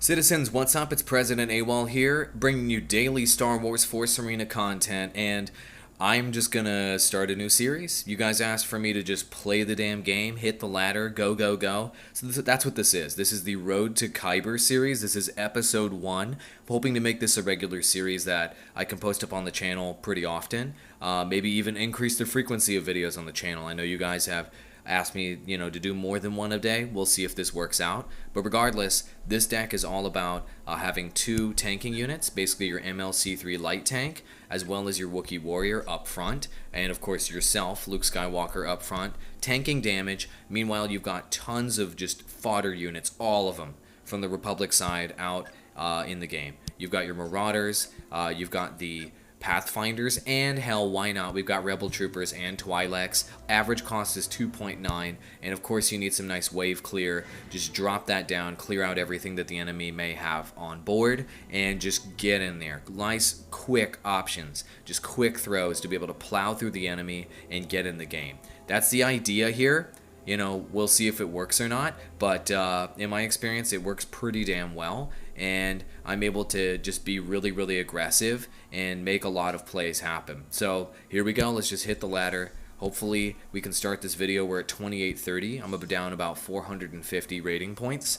Citizens, what's up? It's President Awall here, bringing you daily Star Wars Force Arena content, and I'm just gonna start a new series. You guys asked for me to just play the damn game, hit the ladder, go, go, go. So that's what this is. This is the Road to Kyber series. This is episode 1. I'm hoping to make this a regular series that I can post up on the channel pretty often. Maybe even increase the frequency of videos on the channel. I know you guys have asked me, to do more than one a day. We'll see if this works out. But regardless, this deck is all about having 2 tanking units, basically your MLC3 light tank, as well as your Wookiee warrior up front, and of course yourself, Luke Skywalker, up front, tanking damage. Meanwhile, you've got tons of just fodder units, all of them, from the Republic side out in the game. You've got your Marauders, you've got the Pathfinders, and hell, why not? We've got Rebel Troopers and Twi'leks. Average cost is 2.9, and of course you need some nice wave clear. Just drop that down, clear out everything that the enemy may have on board, and just get in there. Nice, quick options, just quick throws to be able to plow through the enemy and get in the game. That's the idea here. We'll see if it works or not, but in my experience, it works pretty damn well, and I'm able to just be really, really aggressive and make a lot of plays happen. So here we go. Let's just hit the ladder. Hopefully, we can start this video. We're at 2830. I'm down about 450 rating points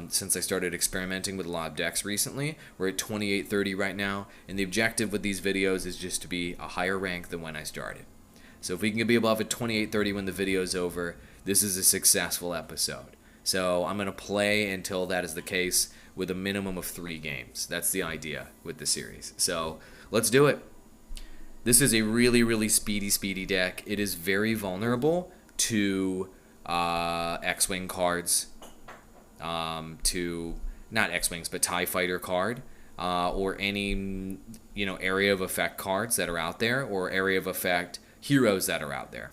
since I started experimenting with a lot of decks recently. We're at 2830 right now, and the objective with these videos is just to be a higher rank than when I started. So if we can be above a 2830 when the video is over, this is a successful episode. So I'm going to play until that is the case with a minimum of 3 games. That's the idea with the series. So let's do it. This is a really, really speedy deck. It is very vulnerable to X-Wing cards, to not X-Wings, but TIE Fighter card, or any area of effect cards that are out there, or area of effect heroes that are out there.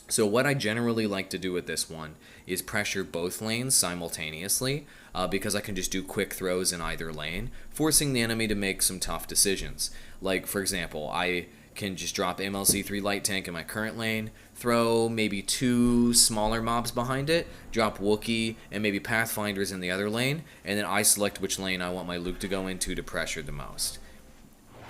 So what I generally like to do with this one is pressure both lanes simultaneously because I can just do quick throws in either lane, forcing the enemy to make some tough decisions. Like, for example, I can just drop MLC3 light tank in my current lane, throw maybe 2 smaller mobs behind it, drop Wookiee and maybe Pathfinders in the other lane, and then I select which lane I want my Luke to go into to pressure the most.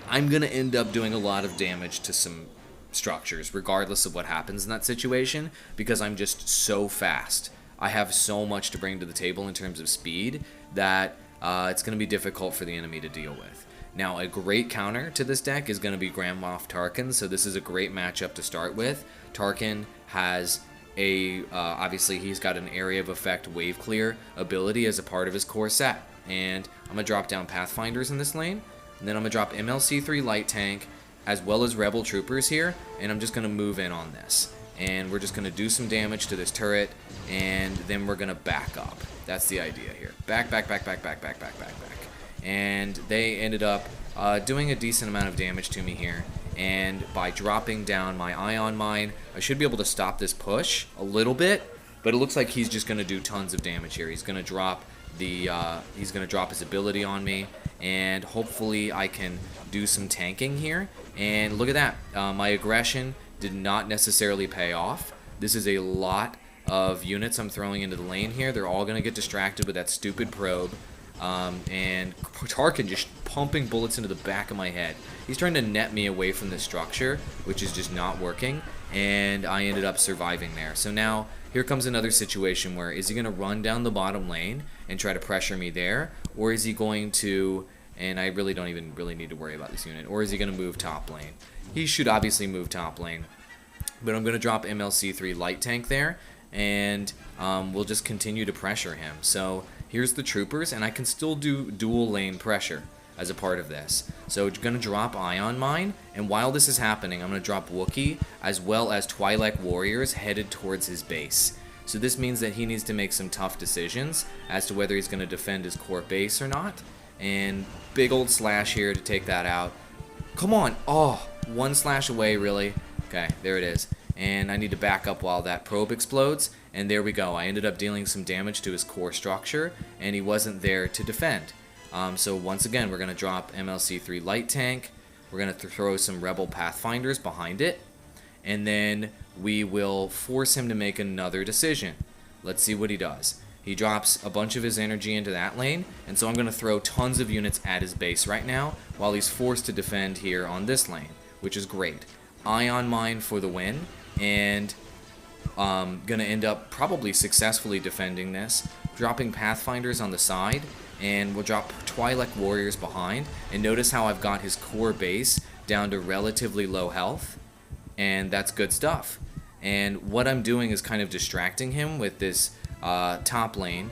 I'm going to end up doing a lot of damage to some structures regardless of what happens in that situation because I'm just so fast. I have so much to bring to the table in terms of speed that it's going to be difficult for the enemy to deal with. Now, a great counter to this deck is going to be Grand Moff Tarkin, so this is a great matchup to start with. Tarkin has obviously he's got an area of effect wave clear ability as a part of his core set, and I'm going to drop down Pathfinders in this lane, and then I'm going to drop MLC3 light tank as well as Rebel Troopers here, and I'm just going to move in on this. And we're just going to do some damage to this turret, and then we're going to back up. That's the idea here. Back. And they ended up doing a decent amount of damage to me here, and by dropping down my ion mine, I should be able to stop this push a little bit, but it looks like he's just going to do tons of damage here. He's going to drop his ability on me, and hopefully I can do some tanking here. And look at that, my aggression did not necessarily pay off. This is a lot of units I'm throwing into the lane here. They're all going to get distracted with that stupid probe, and Tarkin just pumping bullets into the back of my head. He's trying to net me away from this structure, which is just not working, and I ended up surviving there. So now here comes another situation where is he going to run down the bottom lane and try to pressure me there, or is he going to, and I really don't even need to worry about this unit, or is he going to move top lane? He should obviously move top lane, but I'm going to drop MLC3 light tank there, and we'll just continue to pressure him. So here's the troopers, and I can still do dual lane pressure as a part of this. So I'm going to drop ion mine, and while this is happening, I'm going to drop Wookiee as well as Twi'lek warriors headed towards his base. So this means that he needs to make some tough decisions as to whether he's going to defend his core base or not. And big old slash here to take that out. Come on. Oh, 1 slash away, really. Okay, there it is. And I need to back up while that probe explodes. And there we go. I ended up dealing some damage to his core structure, and he wasn't there to defend. So once again, we're going to drop MLC3 light tank. We're going to throw some Rebel Pathfinders behind it. And then we will force him to make another decision. Let's see what he does. he drops a bunch of his energy into that lane, and so I'm going to throw tons of units at his base right now, while he's forced to defend here on this lane, which is great. Ion Mine for the win, and gonna end up probably successfully defending this, dropping Pathfinders on the side, and we'll drop Twi'lek Warriors behind, and notice how I've got his core base down to relatively low health, and that's good stuff. And what I'm doing is kind of distracting him with this top lane,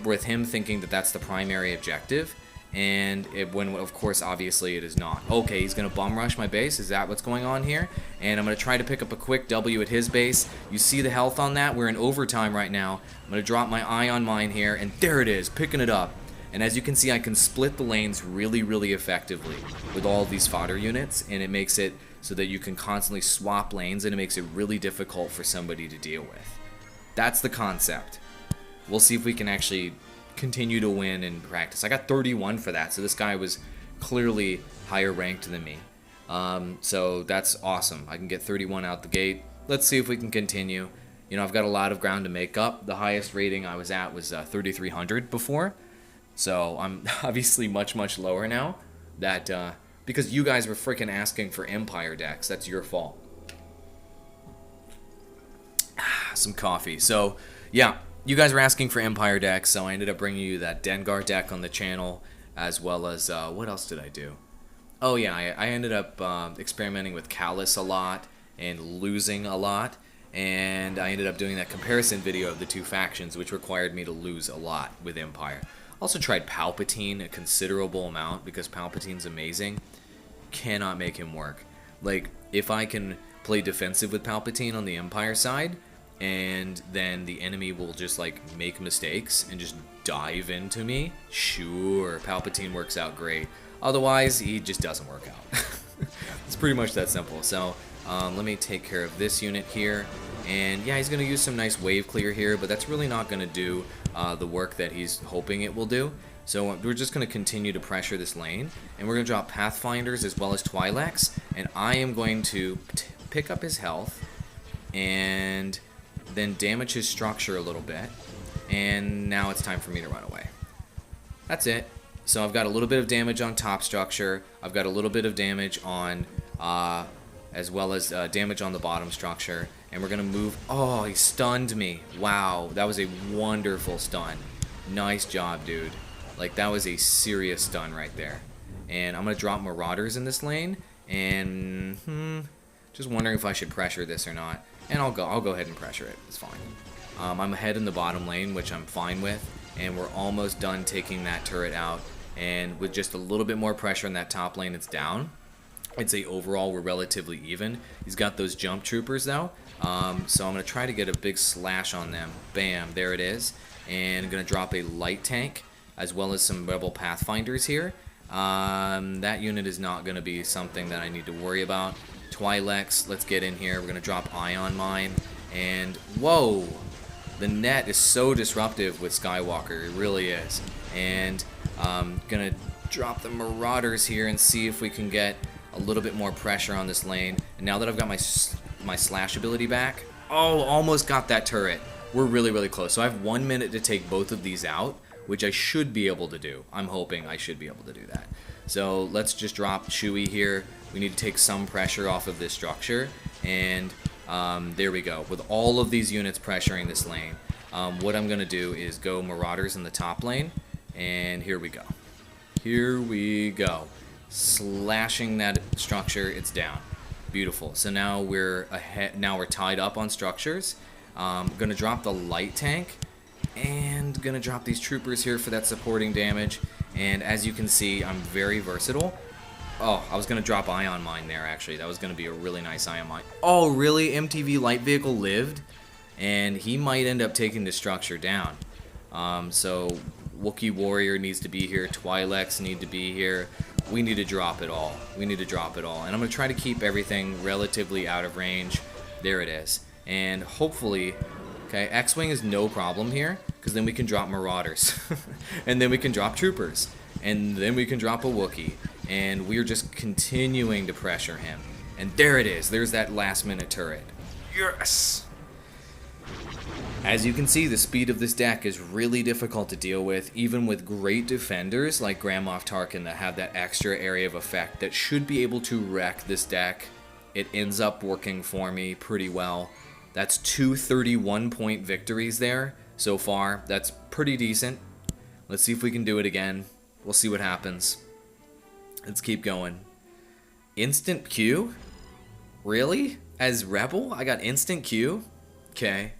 with him thinking that that's the primary objective, and when of course obviously it is not. Okay, he's gonna bum rush my base. Is that what's going on here? And I'm gonna try to pick up a quick W at his base. You see the health on that? We're in overtime right now. I'm gonna drop my Ion Mine here, and there it is, picking it up. And as you can see, I can split the lanes really effectively with all these fodder units, and it makes it so that you can constantly swap lanes, and it makes it really difficult for somebody to deal with. That's the concept. We'll see if we can actually continue to win in practice. I got 31 for that, so this guy was clearly higher ranked than me. So that's awesome. I can get 31 out the gate. Let's see if we can continue. You know, I've got a lot of ground to make up. The highest rating I was at was 3,300 before, so I'm obviously much lower now. That because you guys were freaking asking for Empire decks. That's your fault. Some coffee. So yeah. You guys were asking for Empire decks, so I ended up bringing you that Dengar deck on the channel, as well as, what else did I do? Oh yeah, I ended up experimenting with Callus a lot, and losing a lot, and I ended up doing that comparison video of the two factions, which required me to lose a lot with Empire. Also tried Palpatine a considerable amount, because Palpatine's amazing. Cannot make him work. Like, if I can play defensive with Palpatine on the Empire side, and then the enemy will just like make mistakes and just dive into me, sure, Palpatine works out great. Otherwise, he just doesn't work out. It's pretty much that simple. So let me take care of this unit here, and yeah, he's gonna use some nice wave clear here, but that's really not gonna do the work that he's hoping it will do. So we're just going to continue to pressure this lane, and we're going to drop Pathfinders as well as Twi'leks, and I am going to pick up his health and then damage his structure a little bit, and now it's time for me to run away. That's it. So I've got a little bit of damage on top structure, I've got a little bit of damage on, as well as damage on the bottom structure, and we're going to move. Oh, he stunned me. Wow, that was a wonderful stun. Nice job, dude. Like, that was a serious stun right there. And I'm going to drop Marauders in this lane, and just wondering if I should pressure this or not. And I'll go ahead and pressure it. It's fine. I'm ahead in the bottom lane, which I'm fine with, and we're almost done taking that turret out. And with just a little bit more pressure in that top lane, it's down. I'd say overall we're relatively even. He's got those jump troopers though, so I'm going to try to get a big slash on them. Bam, there it is. And I'm going to drop a light tank as well as some rebel pathfinders here. That unit is not going to be something that I need to worry about. Twi'leks, let's get in here. We're going to drop Ion Mine, and whoa, the net is so disruptive with Skywalker, it really is. And gonna drop the Marauders here and see if we can get a little bit more pressure on this lane. And now that I've got my slash ability back, oh, almost got that turret. We're really close. So I have 1 minute to take both of these out, which I should be able to do. I'm hoping I should be able to do that. So let's just drop Chewie here. We need to take some pressure off of this structure, and there we go. With all of these units pressuring this lane, what I'm gonna do is go Marauders in the top lane, and here we go. Here we go. Slashing that structure, it's down. Beautiful. So now we're ahead. Now we're tied up on structures. Gonna drop the light tank, and gonna drop these troopers here for that supporting damage. And as you can see, I'm very versatile. Oh, I was gonna drop Ion Mine there, actually. That was gonna be a really nice Ion Mine. Oh, really? MTV light vehicle lived? And he might end up taking the structure down. So Wookiee Warrior needs to be here. Twi'leks need to be here. We need to drop it all. We need to drop it all. And I'm gonna try to keep everything relatively out of range. There it is. And hopefully, okay, X-Wing is no problem here, because then we can drop Marauders. And then we can drop Troopers. And then we can drop a Wookiee. And we're just continuing to pressure him. And there it is. There's that last minute turret. Yes! As you can see, the speed of this deck is really difficult to deal with, even with great defenders like Grand Moff Tarkin that have that extra area of effect that should be able to wreck this deck. It ends up working for me pretty well. That's 2 31-point victories there so far. That's pretty decent. Let's see if we can do it again. We'll see what happens. Let's keep going. Instant Q? Really? As Rebel? I got instant Q? Okay.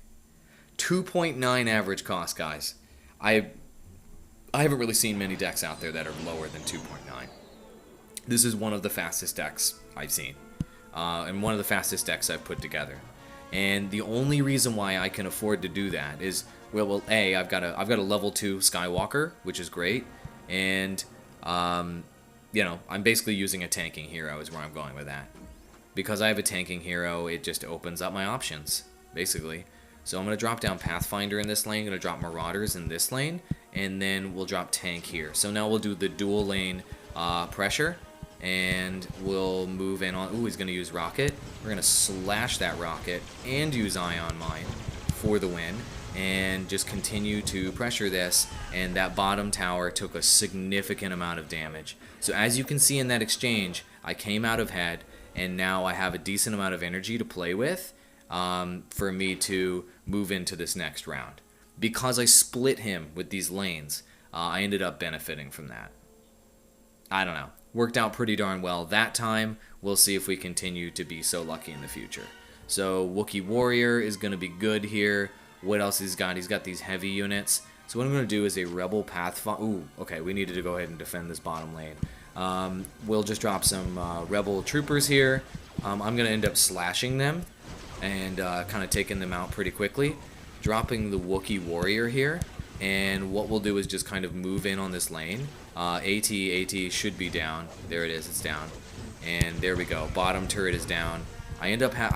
2.9 average cost, guys. I haven't really seen many decks out there that are lower than 2.9. This is one of the fastest decks I've seen. And one of the fastest decks I've put together. And the only reason why I can afford to do that is, well, A, I've got a level 2 Skywalker, which is great. And, you know, I'm basically using a tanking hero is where I'm going with that. Because I have a tanking hero, it just opens up my options, basically. So I'm going to drop down Pathfinder in this lane, going to drop Marauders in this lane, and then we'll drop Tank here. So now we'll do the dual lane pressure, and we'll move in on... Ooh, he's going to use Rocket. We're going to slash that Rocket and use Ion Mine for the win, and just continue to pressure this, and that bottom tower took a significant amount of damage. So as you can see in that exchange, I came out of head, and now I have a decent amount of energy to play with for me to move into this next round. Because I split him with these lanes, I ended up benefiting from that. I don't know. Worked out pretty darn well that time. We'll see if we continue to be so lucky in the future. So Wookiee Warrior is going to be good here. What else he's got? He's got these heavy units. So what I'm going to do is a Rebel Pathfinder. Ooh, okay, we needed to go ahead and defend this bottom lane. We'll just drop some Rebel Troopers here. I'm going to end up slashing them and kind of taking them out pretty quickly. Dropping the Wookiee Warrior here. And what we'll do is just kind of move in on this lane. AT should be down. There it is, it's down. And there we go. Bottom turret is down. I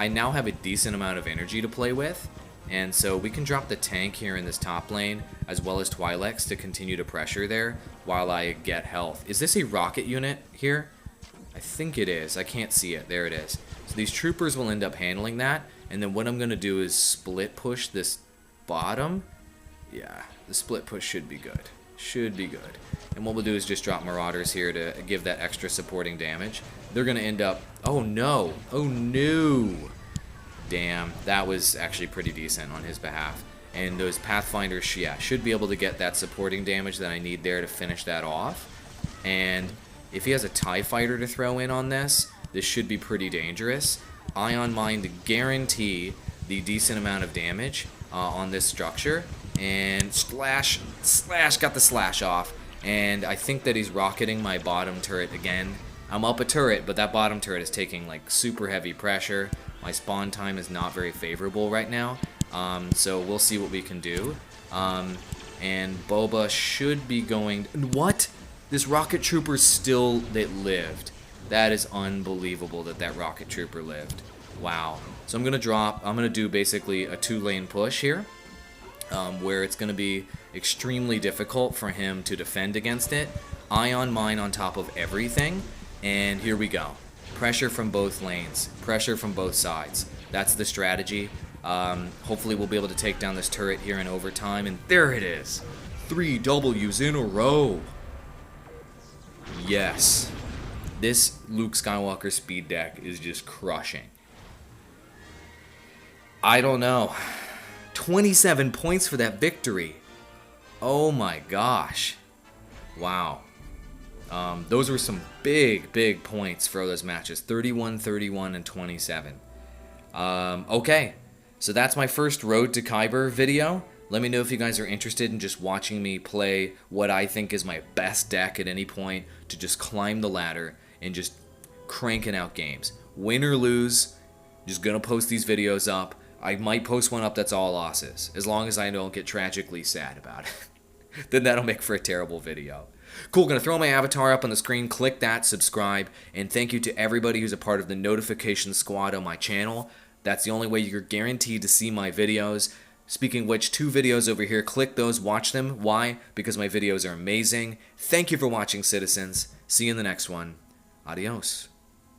now have a decent amount of energy to play with. And so we can drop the tank here in this top lane, as well as Twi'leks to continue to pressure there while I get health. Is this a rocket unit here? I think it is. I can't see it. There it is. So these troopers will end up handling that. And then what I'm going to do is split push this bottom. Yeah, the split push should be good. Should be good. And what we'll do is just drop Marauders here to give that extra supporting damage. They're going to end up... Oh, no. Oh, no. Damn, that was actually pretty decent on his behalf. And those Pathfinders, yeah, should be able to get that supporting damage that I need there to finish that off. And if he has a TIE Fighter to throw in on this, this should be pretty dangerous. Ion Mine to guarantee the decent amount of damage on this structure. And slash, got the slash off. And I think that he's rocketing my bottom turret again. I'm up a turret, but that bottom turret is taking like super heavy pressure. My spawn time is not very favorable right now, so we'll see what we can do. And Boba should be going... What? This rocket trooper still... That lived. That is unbelievable that that rocket trooper lived. Wow. So I'm going to drop... I'm going to do basically a 2-lane push here, where it's going to be extremely difficult for him to defend against it. Ion Mine on top of everything, and here we go. Pressure from both lanes. Pressure from both sides. That's the strategy. Hopefully we'll be able to take down this turret here in overtime. And there it is. 3 W's in a row. Yes. This Luke Skywalker speed deck is just crushing. I don't know. 27 points for that victory. Oh my gosh. Wow. Those were some big points for those matches. 31, 31, and 27. Okay, so that's my first Road to Kyber video. Let me know if you guys are interested in just watching me play what I think is my best deck at any point to just climb the ladder and just cranking out games. Win or lose, just gonna post these videos up. I might post one up that's all losses, as long as I don't get tragically sad about it. Then that'll make for a terrible video. Cool, gonna throw my avatar up on the screen, click that, subscribe, and thank you to everybody who's a part of the notification squad on my channel. That's the only way you're guaranteed to see my videos. Speaking of which, 2 videos over here, click those, watch them. Why? Because my videos are amazing. Thank you for watching, citizens. See you in the next one. Adios.